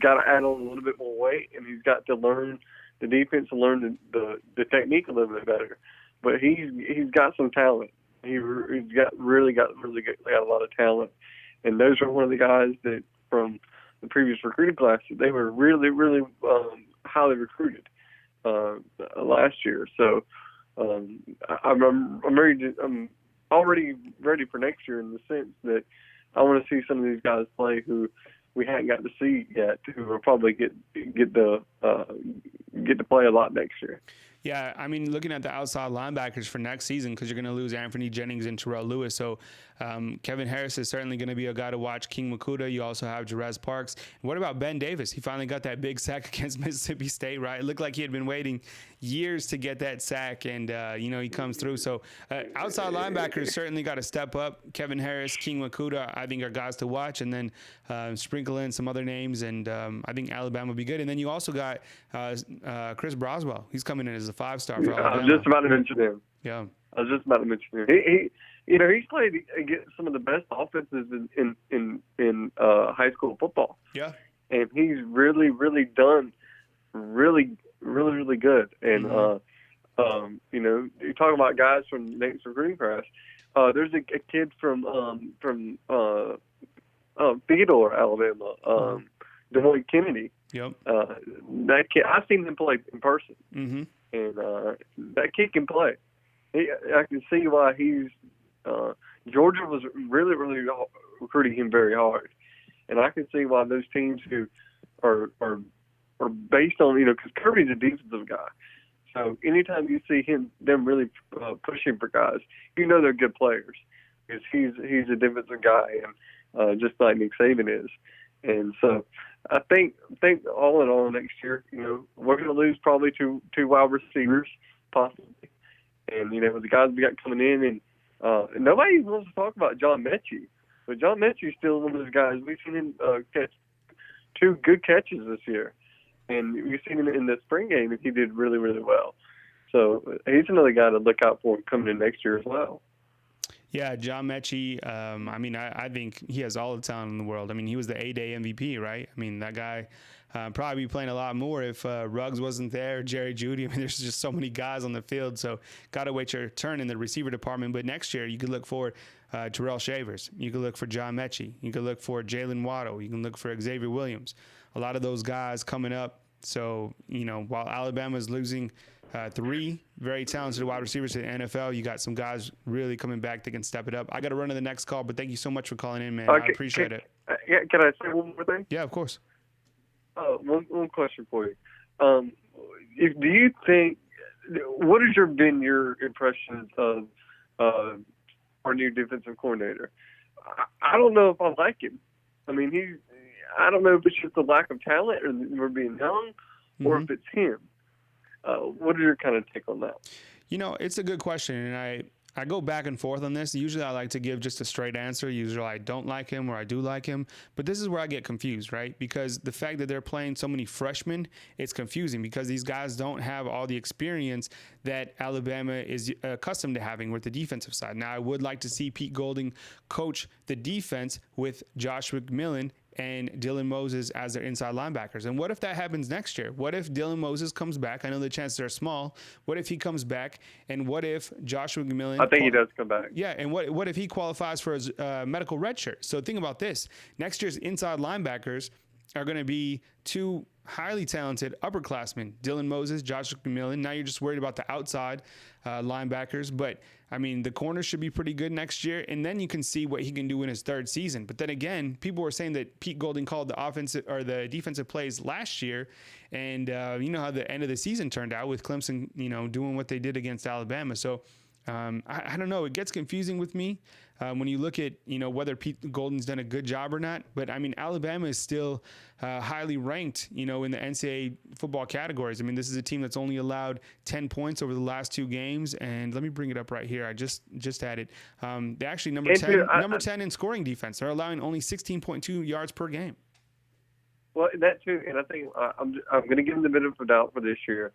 got to add on a little bit more weight, and he's got to learn the defense and learn the technique a little bit better. But he's got some talent. He's got a lot of talent, and those are one of the guys that from the previous recruiting class, they were really, really highly recruited last year. So I'm already ready for next year in the sense that I want to see some of these guys play who we hadn't got to see yet, who will probably get to play a lot next year. Yeah, I mean, looking at the outside linebackers for next season, because you're going to lose Anthony Jennings and Terrell Lewis. So Kevin Harris is certainly going to be a guy to watch. King Makuta, you also have Jerez Parks. And what about Ben Davis? He finally got that big sack against Mississippi State, right? It looked like he had been waiting years to get that sack, and, he comes through. So outside linebackers certainly got to step up. Kevin Harris, King Makuta, I think are guys to watch. And then sprinkle in some other names, and I think Alabama will be good. And then you also got Chris Broswell. He's coming in as a 5-star for Alabama. I was just about to mention him. Yeah. I was just about to mention him. He's played against some of the best offenses in high school football. Yeah. And he's really, really done really, really, really good. And, you're talking about guys from the next recruiting class. There's a kid from Theodore, Alabama, DeMoy Kennedy. Yep. That kid, I've seen him play in person. Mm-hmm. And that kid can play. I can see why he's Georgia was really, really recruiting him very hard, and I can see why those teams who are based on because Kirby's a defensive guy, so anytime you see them really pushing for guys, they're good players because he's a defensive guy, and just like Nick Saban is, and so I think all in all next year, we're going to lose probably two wide receivers possibly. And, the guys we got coming in, and nobody wants to talk about John Mechie. But John Mechie's still one of those guys. We've seen him catch 2 good catches this year. And we've seen him in the spring game, and he did really, really well. So he's another guy to look out for coming in next year as well. Yeah, John Mechie, I think he has all the talent in the world. I mean, he was the A-Day MVP, right? I mean, that guy probably be playing a lot more if Ruggs wasn't there, Jerry Jeudy. I mean, there's just so many guys on the field, so got to wait your turn in the receiver department. But next year, you could look for Terrell Shavers. You could look for John Mechie. You could look for Jalen Waddle. You can look for Xavier Williams. A lot of those guys coming up. So, while Alabama's losing 3 very talented wide receivers to the NFL, you got some guys really coming back that can step it up. I got to run to the next call, but thank you so much for calling in, man. I appreciate it. Can I say one more thing? Yeah, of course. One question for you. Do you think what has been your impressions of our new defensive coordinator? I don't know if I like him. I mean, I don't know if it's just a lack of talent or we're being young, or if it's him. What is your kind of take on that? It's a good question, and I go back and forth on this. Usually I like to give just a straight answer. Usually I don't like him or I do like him. But this is where I get confused, right? Because the fact that they're playing so many freshmen, it's confusing because these guys don't have all the experience that Alabama is accustomed to having with the defensive side. Now, I would like to see Pete Golding coach the defense with Josh McMillan and Dylan Moses as their inside linebackers. And what if that happens next year? What if Dylan Moses comes back? I know the chances are small. What if he comes back? And what if Joshua McMillan? I think he does come back. Yeah, and what if he qualifies for his medical red shirt? So think about this. Next year's inside linebackers are going to be two highly talented upperclassmen, Dylan Moses, Joshua McMillan. Now you're just worried about the outside linebackers. But, I mean, the corners should be pretty good next year, and then you can see what he can do in his third season. But then again, people were saying that Pete Golding called the offensive or the defensive plays last year, and you know how the end of the season turned out with Clemson, you know, doing what they did against Alabama. So I don't know. It gets confusing with me when you look at, you know, whether Pete Golding's done a good job or not. But, I mean, Alabama is still highly ranked, you know, in the NCAA football categories. I mean, this is a team that's only allowed 10 points over the last two games. And let me bring it up right here. I just had it. They actually number 10 in scoring defense. They're allowing only 16.2 yards per game. Well, that too. And I think I'm going to give them the benefit of doubt for this year.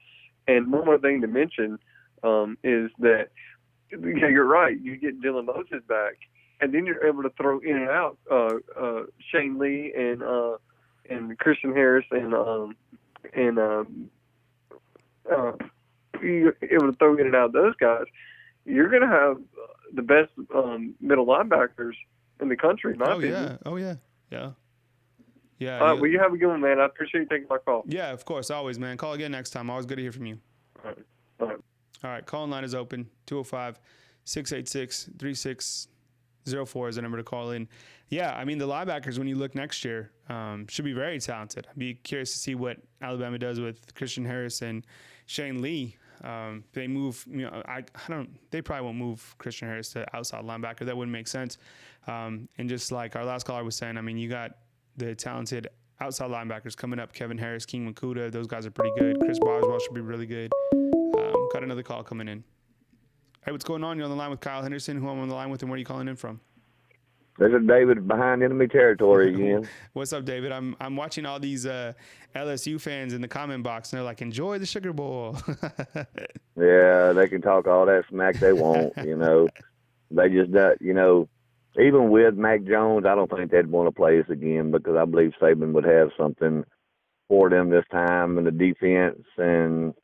And one more thing to mention is that, yeah, you're right. You get Dylan Moses back, and then you're able to throw in and out Shane Lee and Christian Harris and you're able to throw in and out those guys. You're going to have the best middle linebackers in the country, in my opinion. Oh yeah. All right, well, you have a good one, man. I appreciate you taking my call. Yeah, of course, always, man. Call again next time. Always good to hear from you. All right. All right, call-in line is open. 205-686-3604 is the number to call in. Yeah, I mean, the linebackers, when you look next year, should be very talented. I'd be curious to see what Alabama does with Christian Harris and Shane Lee. They move, you know, they probably won't move Christian Harris to outside linebacker. That wouldn't make sense. And just like our last caller was saying, I mean, you got the talented outside linebackers coming up. Kevin Harris, King Makuta, those guys are pretty good. Chris Boswell should be really good. Got another call coming in. Hey, what's going on? You're on the line with Kyle Henderson. Who I'm on the line with, and where are you calling in from? This is David behind enemy territory again. What's up, David? I'm watching all these LSU fans in the comment box, and they're like, enjoy the Sugar Bowl. Yeah, they can talk all that smack they want, you know. They just, you know, even with Mac Jones, I don't think they'd want to play us again because I believe Saban would have something for them this time in the defense. And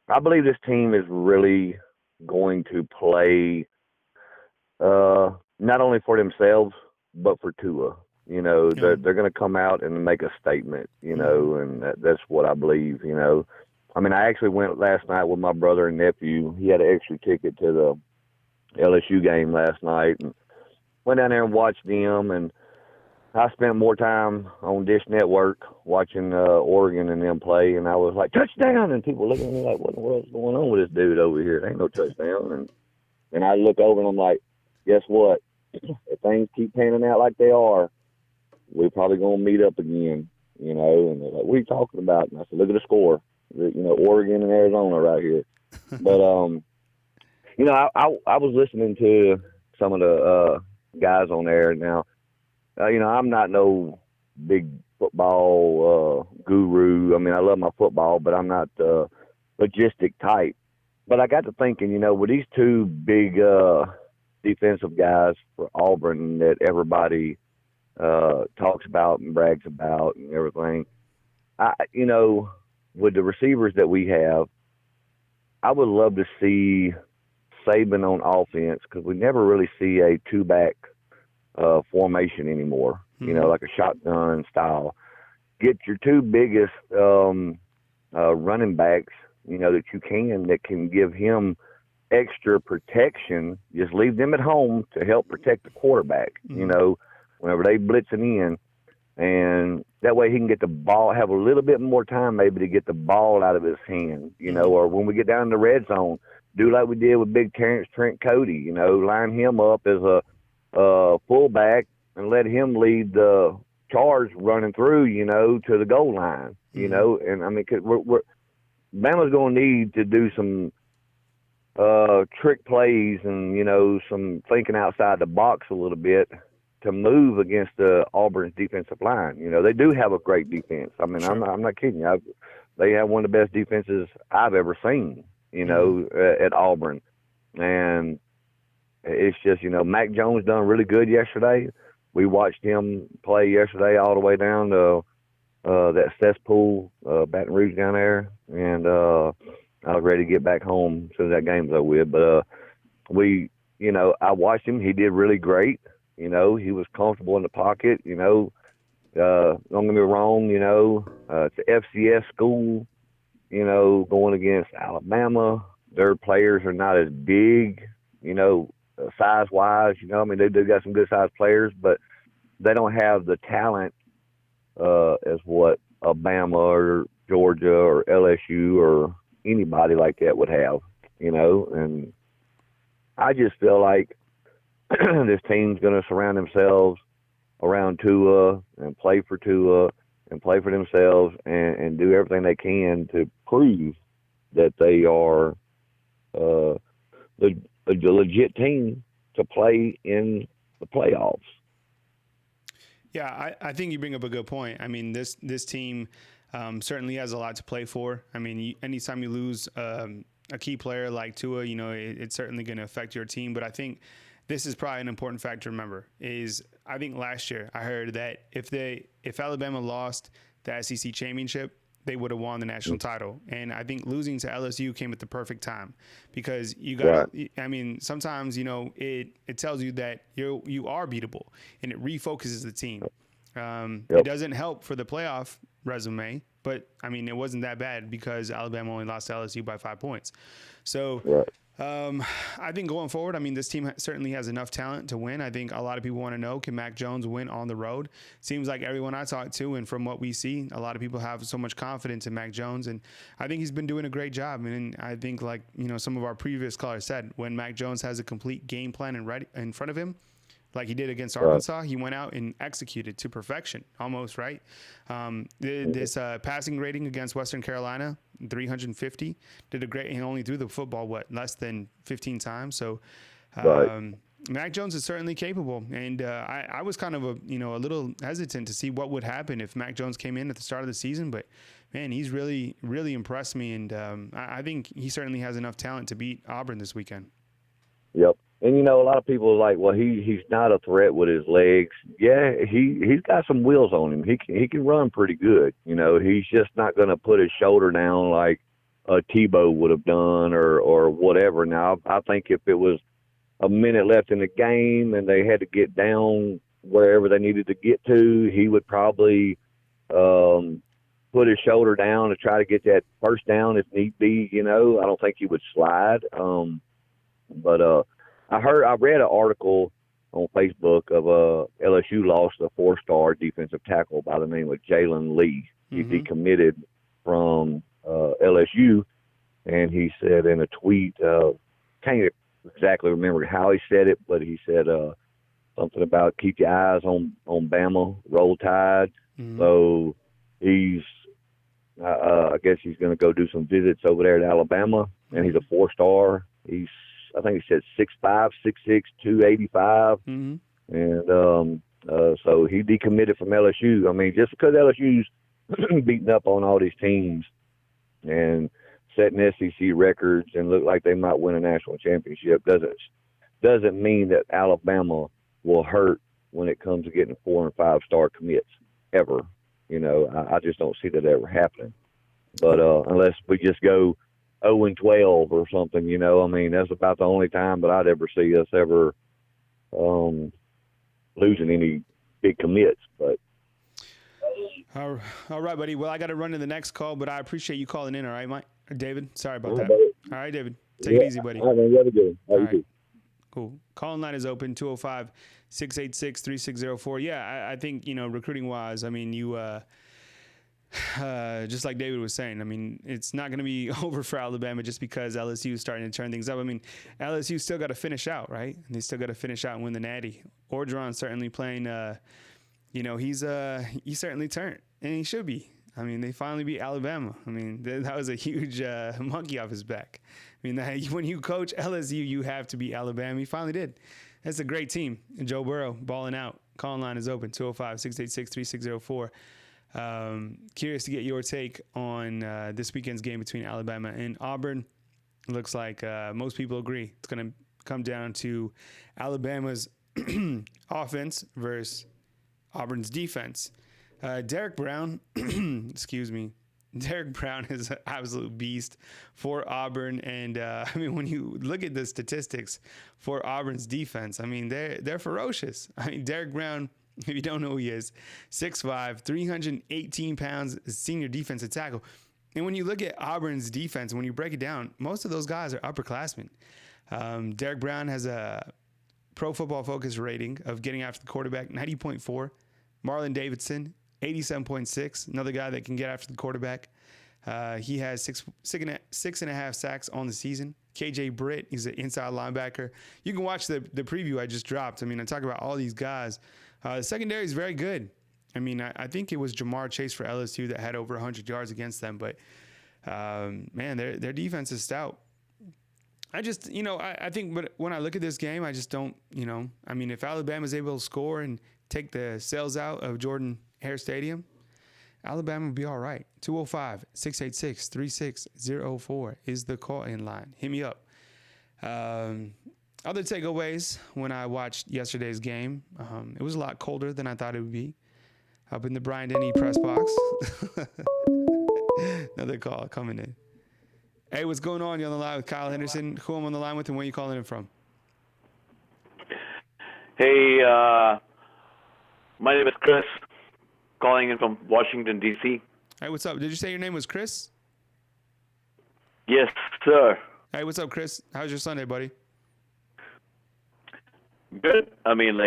I believe this team is really going to play not only for themselves, but for Tua. You know, they're going to come out and make a statement, you know, and that's what I believe, you know. I mean, I actually went last night with my brother and nephew. He had an extra ticket to the LSU game last night and went down there and watched them. And I spent more time on Dish Network watching Oregon and them play, and I was like, touchdown! And people looking at me like, what in the world's going on with this dude over here? There ain't no touchdown. And I look over and I'm like, guess what? If things keep panning out like they are, we're probably going to meet up again, you know. And they're like, what are you talking about? And I said, look at the score. You know, Oregon and Arizona right here. But, you know, I was listening to some of the guys on there now. You know, I'm not no big football guru. I mean, I love my football, but I'm not logistic type. But I got to thinking, you know, with these two big defensive guys for Auburn that everybody talks about and brags about and everything, you know, with the receivers that we have, I would love to see Saban on offense because we never really see a two-back formation anymore, you know, like a shotgun style. Get your two biggest running backs, you know, that can give him extra protection. Just leave them at home to help protect the quarterback, you know, whenever they blitzing in. And that way he can get the ball, have a little bit more time maybe to get the ball out of his hand, you know, or when we get down in the red zone, do like we did with big Trent Cody, you know, line him up as a fullback and let him lead the charge running through, you know, to the goal line, you know. And I mean, cause Bama's going to need to do some trick plays and, you know, some thinking outside the box a little bit to move against Auburn's defensive line. You know, they do have a great defense. I mean, I'm not kidding you. They have one of the best defenses I've ever seen, you know, at Auburn. And it's just, you know, Mac Jones done really good yesterday, we watched him play yesterday all the way down to that cesspool, Baton Rouge down there, and I was ready to get back home as soon as that game was over with. But I watched him. He did really great. He was comfortable in the pocket. Don't get me wrong. It's an FCS school. Going against Alabama, their players are not as big. Size-wise. They do got some good-sized players, but they don't have the talent as what Alabama or Georgia or LSU or anybody like that would have, and I just feel like this team's going to surround themselves around Tua and play for Tua and play for themselves and do everything they can to prove that they are a legit team to play in the playoffs. Yeah, I think you bring up a good point. I mean, this team certainly has a lot to play for. I mean, anytime you lose a key player like Tua, it's certainly going to affect your team. But I think this is probably an important factor to remember is I think last year I heard that if Alabama lost the SEC championship, they would have won the national title. And I think losing to LSU came at the perfect time because you got, I mean, sometimes, it tells you that you are beatable and it refocuses the team. It doesn't help for the playoff resume, but I mean, it wasn't that bad because Alabama only lost to LSU by 5 points. So, I think going forward, I mean, this team certainly has enough talent to win. I think a lot of people want to know, can Mac Jones win on the road? Seems like everyone I talk to and from what we see, a lot of people have so much confidence in Mac Jones. And I think he's been doing a great job. And I think some of our previous callers said, when Mac Jones has a complete game plan in front of him, like he did against Arkansas, he went out and executed to perfection, almost, right? This passing rating against Western Carolina, 350, did a great, and only threw the football, less than 15 times. So Mac Jones is certainly capable. And I was kind of a little hesitant to see what would happen if Mac Jones came in at the start of the season, but man, he's really, really impressed me. And I think he certainly has enough talent to beat Auburn this weekend. Yep. And, a lot of people are like, well, he's not a threat with his legs. Yeah, he's got some wheels on him. He can run pretty good. He's just not going to put his shoulder down like Tebow would have done or whatever. Now, I think if it was a minute left in the game and they had to get down wherever they needed to get to, he would probably put his shoulder down to try to get that first down if need be. I don't think he would slide. But I read an article on Facebook of LSU lost a 4-star defensive tackle by the name of Jalen Lee. He decommitted from LSU, and he said in a tweet, can't exactly remember how he said it, but he said something about keep your eyes on Bama, Roll Tide. So he's, I guess he's going to go do some visits over there at Alabama, and he's a 4-star. I think he said 6'5", 6'6", 285. And so he decommitted from LSU. I mean, just because LSU's beating up on all these teams and setting SEC records and look like they might win a national championship doesn't mean that Alabama will hurt when it comes to getting 4- and 5-star commits ever. I just don't see that ever happening. But unless we just go 0-12 or something, I mean, that's about the only time that I'd ever see us ever losing any big commits. But all right, buddy. Well, I got to run to the next call, but I appreciate you calling in. All right, Mike or David. Sorry about that. All right, David. Take it easy, buddy. All right, man. Good. All right. Cool. Call line is open, 205-686-3604. Yeah, I think, recruiting wise, I mean, you just like David was saying, I mean, it's not going to be over for Alabama just because LSU is starting to turn things up. I mean, LSU still got to finish out, right? They still got to finish out and win the Natty. Orgeron's certainly playing, he certainly turned, and he should be. I mean, they finally beat Alabama. I mean, that was a huge monkey off his back. I mean, when you coach LSU, you have to beat Alabama. He finally did. That's a great team. And Joe Burrow balling out. Call line is open, 205-686-3604. Curious to get your take on this weekend's game between Alabama and Auburn. It looks like most people agree it's going to come down to Alabama's offense versus Auburn's defense. Derek Brown, excuse me. Derek Brown is an absolute beast for Auburn, and I mean, when you look at the statistics for Auburn's defense, I mean, they're ferocious. I mean, Derek Brown, if you don't know who he is, 6'5", 318 pounds, senior defensive tackle. And when you look at Auburn's defense, when you break it down, most of those guys are upperclassmen. Derek Brown has a Pro Football Focus rating of getting after the quarterback, 90.4. Marlon Davidson, 87.6, another guy that can get after the quarterback. He has six and a half sacks on the season. KJ Britt, he's an inside linebacker. You can watch the preview I just dropped. I mean, I talk about all these guys. The secondary is very good. I mean, I think it was Jamar Chase for LSU that had over 100 yards against them. But, man, their defense is stout. I just, I think but when I look at this game, I just don't, I mean, if Alabama's able to score and take the sails out of Jordan Hare Stadium, Alabama will be all right. 205-686-3604 is the call-in line. Hit me up. Other takeaways when I watched yesterday's game, it was a lot colder than I thought it would be. Up in the Bryant-Denny press box. Another call coming in. Hey, what's going on? You're on the line with Kyle Henderson. Who I'm on the line with and where you calling in from? Hey, my name is Chris, calling in from Washington, D.C. Hey, what's up? Did you say your name was Chris? Yes, sir. Hey, what's up, Chris? How's your Sunday, buddy? Good. I mean,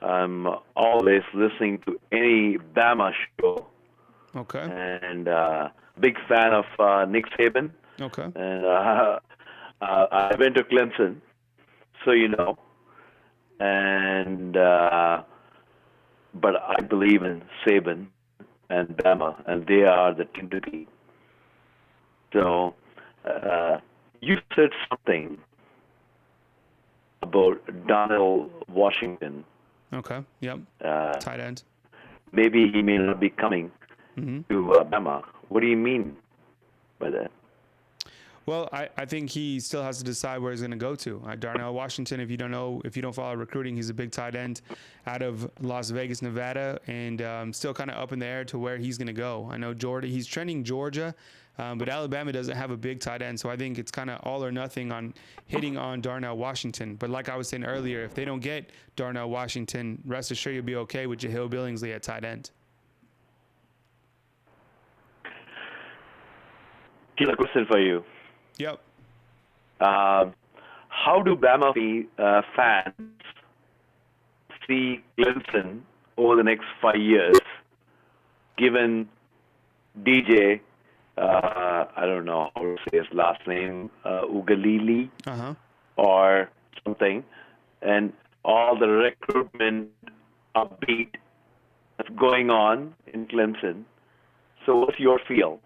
I'm always listening to any Bama show. Okay. And big fan of Nick Saban. Okay. And I went to Clemson, so you know. And but I believe in Saban and Bama, and they are the team to beat. So you said something about Donald Washington. Okay. Yep. Tight end. Maybe he may not be coming to Bama. What do you mean by that? Well, I think he still has to decide where he's going to go to. Darnell Washington, if you don't follow recruiting, he's a big tight end out of Las Vegas, Nevada, and still kind of up in the air to where he's going to go. I know he's trending Georgia, but Alabama doesn't have a big tight end, so I think it's kind of all or nothing on hitting on Darnell Washington. But like I was saying earlier, if they don't get Darnell Washington, rest assured you'll be okay with Jahill Billingsley at tight end. Here's a question for you. Yep. How do Bama fans see Clemson over the next 5 years, given DJ, I don't know how to say his last name, Ugalili or something, and all the recruitment upbeat that's going on in Clemson? So what's your feel,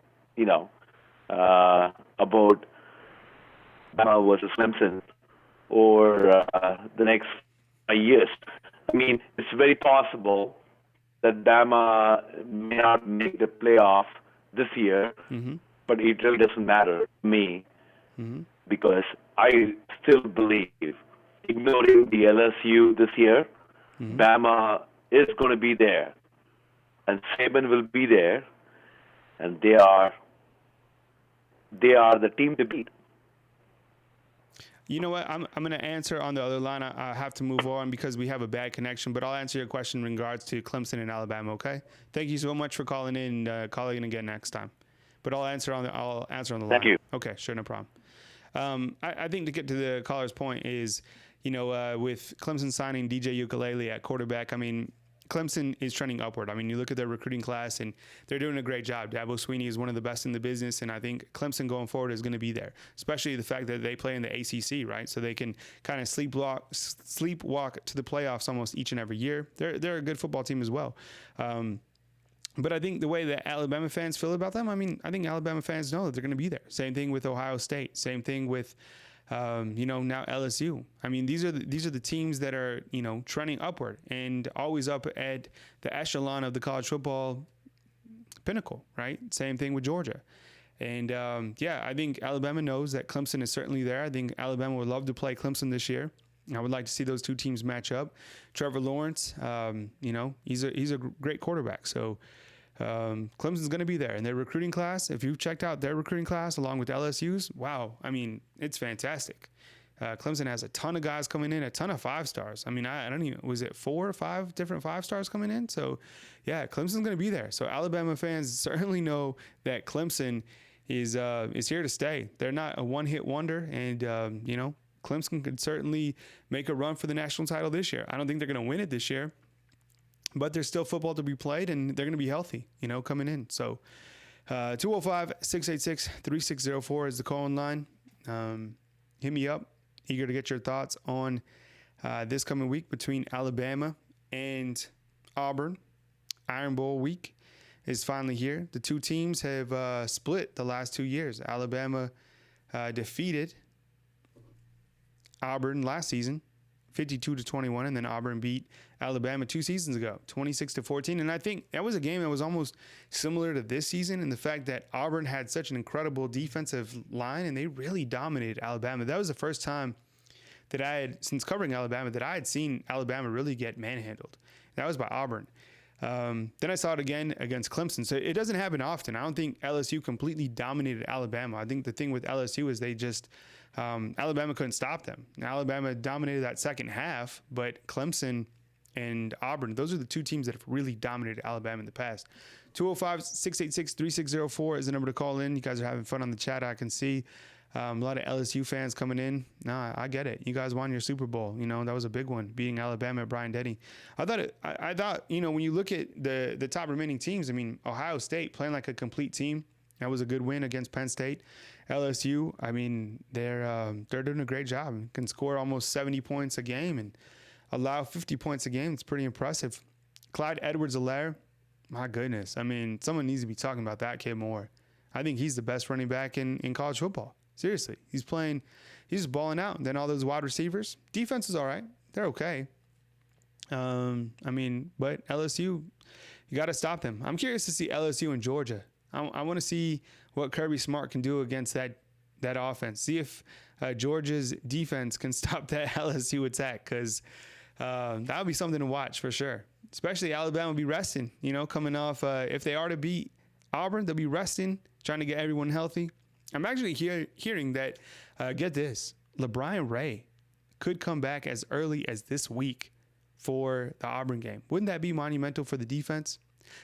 about Bama versus Clemson or the next 5 years? I mean, it's very possible that Bama may not make the playoff this year, but it really doesn't matter to me because I still believe, ignoring the LSU this year, Bama is going to be there, and Saban will be there, and they are the team to beat. You know what? I'm going to answer on the other line. I have to move on because we have a bad connection, but I'll answer your question in regards to Clemson and Alabama, okay? Thank you so much for calling in. Calling in again next time. But I'll answer on the line. Thank you. Okay, sure, no problem. I think to get to the caller's point is, with Clemson signing DJ Ukulele at quarterback, I mean, Clemson is trending upward. I mean, you look at their recruiting class, and they're doing a great job. Dabo Swinney is one of the best in the business, and I think Clemson going forward is going to be there, especially the fact that they play in the ACC, right? So they can kind of sleepwalk to the playoffs almost each and every year. They're a good football team as well. But I think the way that Alabama fans feel about them, I mean, I think Alabama fans know that they're going to be there. Same thing with Ohio State. Same thing with now LSU. I mean, these are the teams that are, trending upward and always up at the echelon of the college football pinnacle, right? Same thing with Georgia. And, I think Alabama knows that Clemson is certainly there. I think Alabama would love to play Clemson this year. I would like to see those two teams match up. Trevor Lawrence, he's a great quarterback. So Clemson's going to be there. And their recruiting class, if you've checked out their recruiting class along with LSU's, wow, I mean, it's fantastic. Clemson has a ton of guys coming in, a ton of 5-stars. I mean, I don't even, was it 4 or 5 different 5-stars coming in? So, yeah, Clemson's going to be there. So Alabama fans certainly know that Clemson is here to stay. They're not a one-hit wonder, and, Clemson could certainly make a run for the national title this year. I don't think they're going to win it this year, but there's still football to be played, and they're going to be healthy, coming in. So 205-686-3604 is the call-in line. Hit me up. Eager to get your thoughts on this coming week between Alabama and Auburn. Iron Bowl week is finally here. The two teams have split the last 2 years. Alabama defeated Auburn last season, 52-21, and then Auburn beat Alabama 2 seasons ago, 26-14. And I think that was a game that was almost similar to this season in the fact that Auburn had such an incredible defensive line, and they really dominated Alabama. That was the first time that I had, since covering Alabama, that I had seen Alabama really get manhandled. That was by Auburn. Then I saw it again against Clemson. So it doesn't happen often. I don't think LSU completely dominated Alabama. I think the thing with LSU is they just Alabama couldn't stop them. Now, Alabama dominated that second half, but Clemson and Auburn, those are the two teams that have really dominated Alabama in the past. 205-686-3604 is the number to call in. You guys are having fun on the chat, I can see. A lot of LSU fans coming in. Nah, I get it. You guys won your Super Bowl. That was a big one, beating Alabama at Bryant-Denny. I thought, when you look at the top remaining teams, I mean, Ohio State playing like a complete team. That was a good win against Penn State. LSU, I mean, they're doing a great job. Can score almost 70 points a game and allow 50 points a game. It's pretty impressive. Clyde Edwards-Helaire, my goodness. I mean, someone needs to be talking about that kid more. I think he's the best running back in college football. Seriously. He's just balling out. And then all those wide receivers. Defense is all right. They're okay. But LSU, you got to stop them. I'm curious to see LSU and Georgia. I want to see what Kirby Smart can do against that offense. See if Georgia's defense can stop that LSU attack, because that would be something to watch for sure. Especially Alabama will be resting, coming off. If they are to beat Auburn, they'll be resting, trying to get everyone healthy. I'm actually hearing that, get this, LeBron Ray could come back as early as this week for the Auburn game. Wouldn't that be monumental for the defense?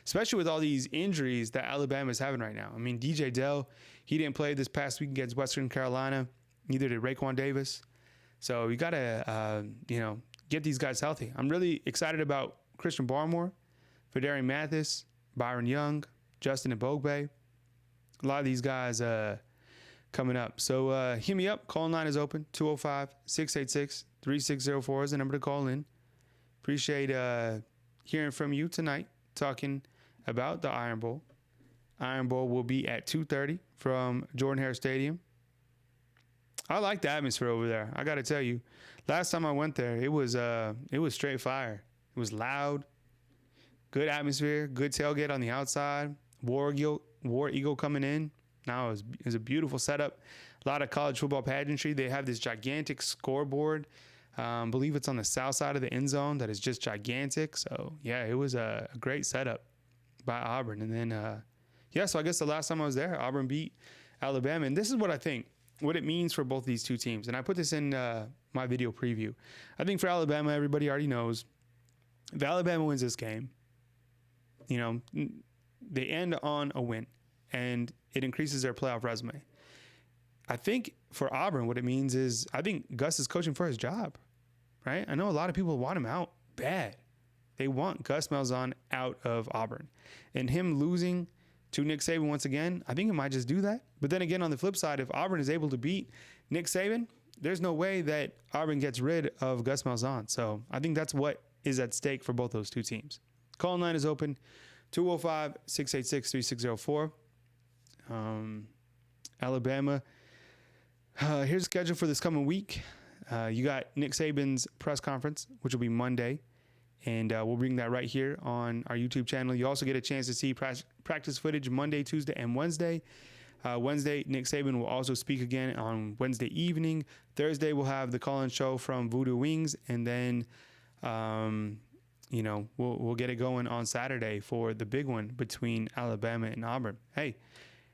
Especially with all these injuries that Alabama is having right now. I mean, DJ Dell, he didn't play this past week against Western Carolina. Neither did Raekwon Davis. So you got to, get these guys healthy. I'm really excited about Christian Barmore, Fedarian Mathis, Byron Young, Justin Mbogbe. A lot of these guys coming up. So hit me up. Call line is open. 205-686-3604 is the number to call in. Appreciate hearing from you tonight, talking about the Iron Bowl. Iron Bowl will be at 2:30 from Jordan-Hare Stadium. I like the atmosphere over there. I got to tell you, last time I went there, it was straight fire. It was loud, good atmosphere, good tailgate on the outside. War Eagle coming in. Now it was a beautiful setup. A lot of college football pageantry. They have this gigantic scoreboard. I believe it's on the south side of the end zone that is just gigantic. So, yeah, it was a great setup by Auburn. And then, so I guess the last time I was there, Auburn beat Alabama. And this is what I think, what it means for both these two teams. And I put this in my video preview. I think for Alabama, everybody already knows, if Alabama wins this game, they end on a win, and it increases their playoff resume. I think for Auburn, what it means is I think Gus is coaching for his job, right? I know a lot of people want him out bad. They want Gus Malzahn out of Auburn. And him losing to Nick Saban once again, I think it might just do that. But then again, on the flip side, if Auburn is able to beat Nick Saban, there's no way that Auburn gets rid of Gus Malzahn. So I think that's what is at stake for both those two teams. Call line is open, 205-686-3604. Alabama. Here's the schedule for this coming week. You got Nick Saban's press conference, which will be Monday, and we'll bring that right here on our YouTube channel. You also get a chance to see practice footage Monday, Tuesday, and Wednesday. Wednesday, Nick Saban will also speak again on Wednesday evening. Thursday, we'll have the call-in show from Voodoo Wings, and then, we'll get it going on Saturday for the big one between Alabama and Auburn. Hey,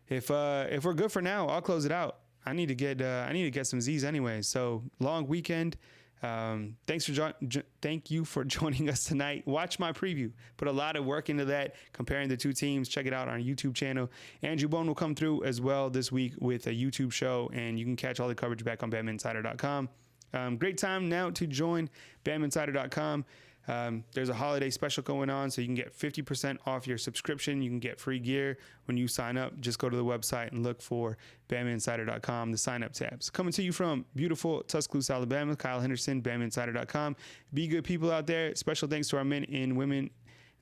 if we're good for now, I'll close it out. I need to get some Z's anyway. So long weekend. Thank you for joining us tonight. Watch my preview. Put a lot of work into that, comparing the two teams. Check it out on our YouTube channel. Andrew Bone will come through as well this week with a YouTube show, and you can catch all the coverage back on BamaInsider.com. Great time now to join BamaInsider.com. There's a holiday special going on, so you can get 50% off your subscription. You can get free gear when you sign up. Just go to the website and look for BamaInsider.com, the sign-up tabs. Coming to you from beautiful Tuscaloosa, Alabama, Kyle Henderson, BamaInsider.com. Be good people out there. Special thanks to our men and women,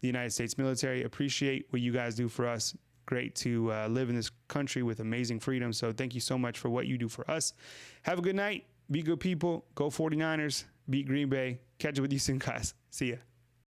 the United States military. Appreciate what you guys do for us. Great to live in this country with amazing freedom. So thank you so much for what you do for us. Have a good night. Be good people. Go 49ers. Beat Green Bay. Catch up with you soon, guys. See ya.